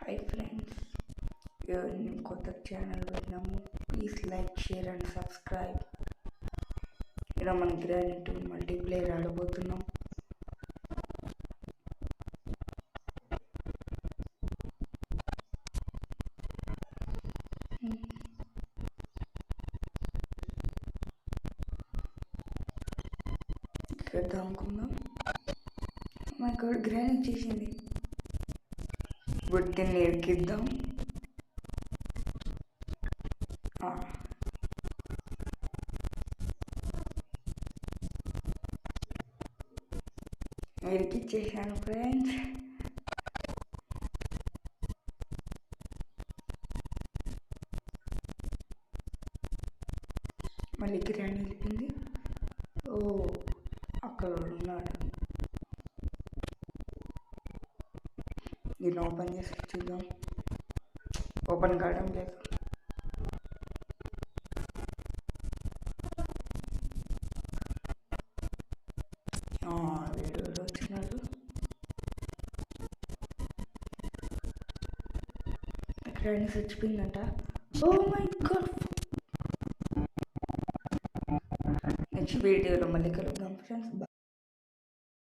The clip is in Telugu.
హాయ్ ఫ్రెండ్స్, నేను కొత్త ఛానల్ పెట్టినాము. Please like, share and subscribe. ఇలా మన గ్రానైట్ మల్టీప్లేయర్ ఆడబోతున్నాం. ఇక్కడ అనుకుందాం. మా ఇక్కడ గ్రానైట్ చేసింది. బుట్టిని ఎక్కిద్దాం. ఎక్కిచ్చేసాను ఫ్రెండ్స్. మళ్ళీ కిరాణి వెళ్ళిపోయింది. ఓ, అక్కడ ఉన్నాడు. దీన్ని ఓపెన్ చేసి చూద్దాం. ఓపెన్ కావడం లేదు. వీడు వచ్చినాడు. కిరాణి చచ్చిపోయిందంట. Oh my god. నెక్స్ట్ వీడియోలో మళ్ళీ కలుద్దాం ఫ్రెండ్స్.